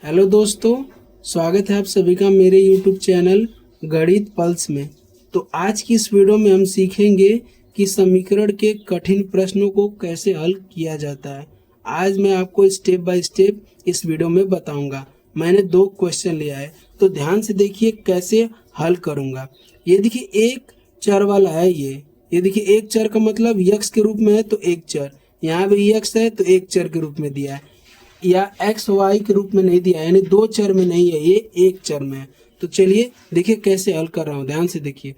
Hello दोस्तों, स्वागत है आप सभी का मेरे YouTube चैनल गणित पल्स में। तो आज की इस वीडियो में हम सीखेंगे कि समीकरण के कठिन प्रश्नों को कैसे हल किया जाता है। आज मैं आपको स्टेप बाय स्टेप इस वीडियो में बताऊंगा। मैंने 2 क्वेश्चन लिया है, तो ध्यान से देखिए कैसे हल करूंगा। ये देखिए एक चर वाला है, ये देखिए एक चर का मतलब यक्स के रूप में है तो एक चर, यहाँ भी यक्स है तो एक चर के रूप में दिया है, या एक्स वाई के रूप में नहीं दिया, यानी 2 चर में नहीं है, ये एक चर में है। तो चलिए देखिए कैसे हल कर रहा हूँ, ध्यान से देखिए।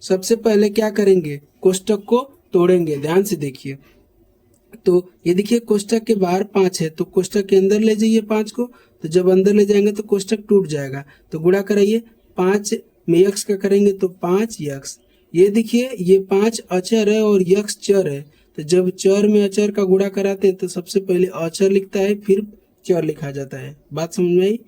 सबसे पहले क्या करेंगे, कोष्टक को तोड़ेंगे। ध्यान से देखिए, तो ये देखिए कोष्टक के बाहर 5 है, तो कोष्टक के अंदर ले जाइए 5 को। तो जब अंदर ले जाएंगे तो कोष्टक टूट जाएगा। तो गुणा कराइए, 5 में यक्स का करेंगे तो 5 यक्स। ये देखिए ये 5 अचर है और यक्स चर है। तो जब चर में अचर का गुणा कराते हैं तो सबसे पहले अचर लिखता है, फिर चर लिखा जाता है। बात समझ में आई?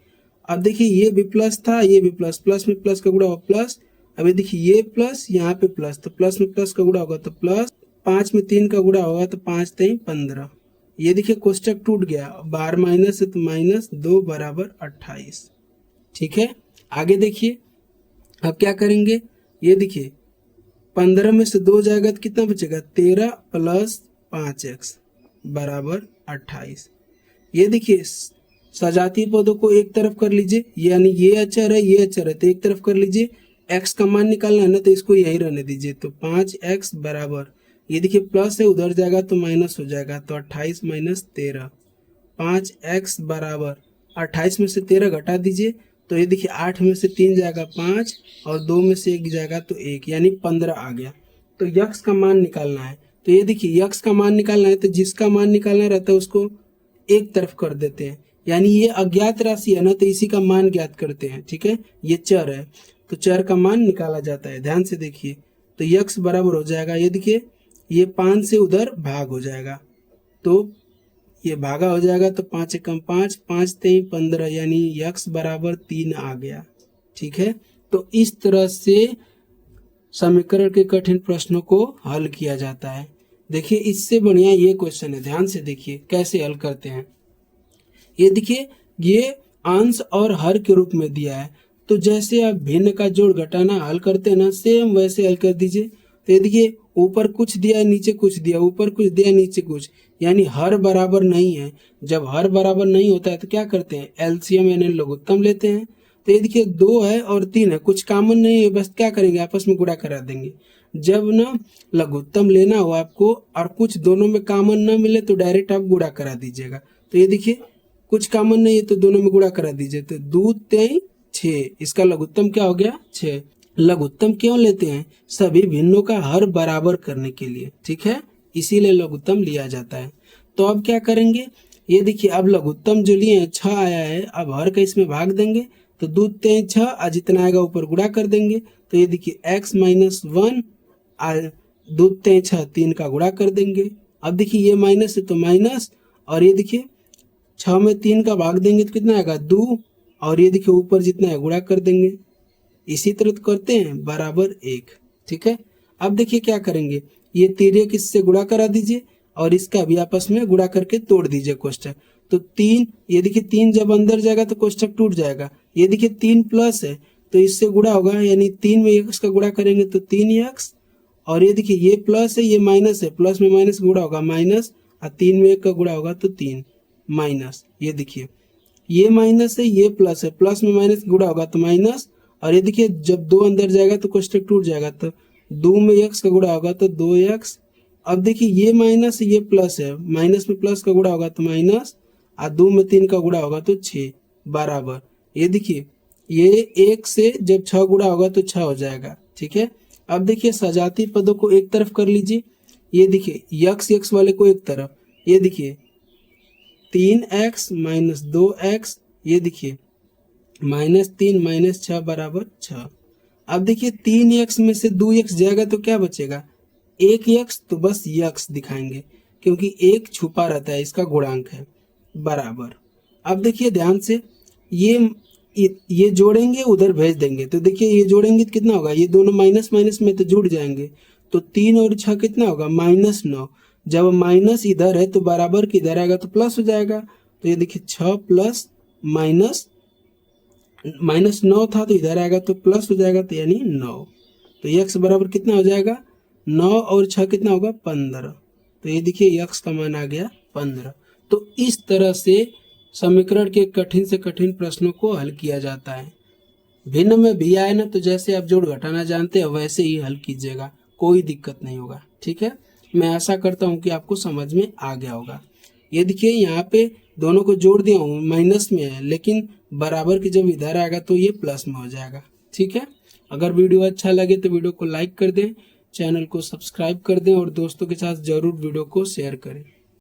अब देखिए ये भी प्लस था, ये भी प्लस, प्लस में प्लस का गुणा हुआ प्लस। अब ये देखिए ये प्लस, यहाँ पे प्लस, तो प्लस में प्लस का गुणा होगा तो प्लस, 5 में 3 का गुणा होगा तो 5 3 15। ये देखिए कोष्टक टूट गया, बाहर माइनस है तो माइनस 2 बराबर 28। ठीक है, आगे देखिए अब क्या करेंगे। ये देखिए 15 में से 2 जाएगा तो कितना बचेगा, 13 प्लस 5x बराबर 28। ये देखिए सजातीय पदों को एक तरफ कर लीजिए, यानी ये अचर है ये अचर है तो एक तरफ कर लीजिए। x का मान निकालना है ना, तो इसको यही रहने दीजिए। तो 5x बराबर, ये देखिए प्लस है उधर जाएगा तो माइनस हो जाएगा, तो 28 माइनस 13। 5x बराबर 28 में से 13 घटा दीजिए, तो ये देखिए 8 में से 3 जाएगा 5 और 2 में से 1 जाएगा तो 1, यानी 15 आ गया। तो यक्स का मान निकालना है। तो ये देखिए यक्स का मान निकालना है तो जिसका मान निकालना रहता है उसको एक तरफ कर देते हैं, यानी ये अज्ञात राशि है ना, तो इसी का मान ज्ञात करते हैं। ठीक है, ये चर है तो चर का मान निकाला जाता है। ध्यान से देखिए, तो यक्स बराबर हो जाएगा, ये देखिए ये 5 से उधर भाग हो जाएगा तो ये भागा हो जाएगा, तो 5 एकम 5, 5 3 15, यानी यक्स बराबर 3 आ गया। ठीक है, तो इस तरह से समीकरण के कठिन प्रश्नों को हल किया जाता है। देखिए इससे बढ़िया ये क्वेश्चन है, ध्यान से देखिए कैसे हल करते हैं। ये देखिए ये अंश और हर के रूप में दिया है, तो जैसे आप भिन्न का जोड़ घटाना हल करते हैं ना, सेम वैसे हल कर दीजिए। तो ये देखिए ऊपर कुछ दिया नीचे कुछ दिया, ऊपर कुछ दिया नीचे कुछ, यानी हर बराबर नहीं है। जब हर बराबर नहीं होता है तो क्या करते हैं, एलसीएम यानी लघुत्तम लेते हैं। तो ये देखिए 2 है और 3 है, कुछ कॉमन नहीं है, बस क्या करेंगे आपस में गुणा करा देंगे। जब ना लघुत्तम लेना हो आपको और कुछ दोनों में कॉमन ना मिले तो डायरेक्ट आप गुणा करा दीजिएगा। तो ये देखिए कुछ कॉमन नहीं है तो दोनों में गुणा करा दीजिए, तो 2 3 6, इसका लघुत्तम क्या हो गया 6। लघुत्तम क्यों लेते हैं, सभी भिन्नों का हर बराबर करने के लिए। ठीक है, इसीलिए लघुत्तम लिया जाता है। तो अब क्या करेंगे, ये देखिए अब लघुत्तम जो लिए 6 आया है, अब हर का इसमें भाग देंगे, तो 2 3 6, जितना आएगा ऊपर गुणा कर देंगे। तो ये देखिए x माइनस 1, 2 3 6, 3 का गुणा कर देंगे। अब देखिए ये माइनस है तो माइनस, और ये देखिए 6 में 3 का भाग देंगे तो कितना आएगा 2, और ये देखिए ऊपर जितना है गुणा कर देंगे। इसी तरह तो करते हैं, बराबर 1। ठीक है, अब देखिए क्या करेंगे, ये तिर्यक इससे गुणा करा दीजिए और इसका भी आपस में गुणा करके तोड़ दीजिए कोष्टक। तो 3, ये देखिए 3 जब अंदर जाएगा तो कोष्टक टूट जाएगा। ये देखिए 3 प्लस है तो इससे गुणा होगा, यानी 3 में x का गुणा करेंगे तो 3x, और ये देखिए ये प्लस है ये माइनस है, प्लस में माइनस गुणा होगा माइनस, और 3 में 1 का गुणा होगा तो 3 माइनस। ये देखिए ये माइनस है ये प्लस है, प्लस में माइनस गुणा होगा तो माइनस, और ये देखिए जब 2 अंदर जाएगा तो कोष्टक टूट जाएगा, तो 2 में x का गुणा होगा तो 2x। अब देखिए ये माइनस ये प्लस है, माइनस में प्लस का गुणा होगा तो माइनस, और 2 में 3 का गुणा होगा तो 6 बराबर। ये देखिए ये 1 से जब 6 गुणा होगा तो 6 हो जाएगा। ठीक है, अब देखिए सजातीय पदों को एक तरफ कर लीजिए। ये देखिए यक्स वाले को एक तरफ, ये देखिए 3x माइनस 2x, ये देखिए -3 माइनस 6 बराबर 6। अब देखिए 3x में से 2x जाएगा तो क्या बचेगा, 1x, तो बस यक्स दिखाएंगे क्योंकि 1 छुपा रहता है, इसका गुणांक है, बराबर। अब देखिए ध्यान से ये जोड़ेंगे उधर भेज देंगे, तो देखिए ये जोड़ेंगे तो कितना होगा, ये दोनों माइनस माइनस में तो जुड़ जाएंगे, तो 3 और 6 कितना होगा -9। जब माइनस इधर है तो बराबर किधर आएगा तो प्लस हो जाएगा। तो ये देखिए 6 प्लस माइनस 9 था तो इधर आएगा तो प्लस हो जाएगा, तो यानी 9। तो x बराबर कितना हो जाएगा, 9 और 6 कितना होगा, 15। तो ये देखिए x का मान आ गया 15। तो इस तरह से समीकरण के कठिन से कठिन प्रश्नों को हल किया जाता है। भिन्न में भी आए ना, तो जैसे आप जोड़ घटाना जानते हैं वैसे ही हल कीजिएगा, कोई दिक्कत नहीं होगा। ठीक है, मैं आशा करता हूँ कि आपको समझ में आ गया होगा। ये देखिए यहाँ पे दोनों को जोड़ दिया हूँ, माइनस में है, लेकिन बराबर के जब इधर आएगा तो ये प्लस में हो जाएगा। ठीक है, अगर वीडियो अच्छा लगे तो वीडियो को लाइक कर दें, चैनल को सब्सक्राइब कर दें और दोस्तों के साथ जरूर वीडियो को शेयर करें।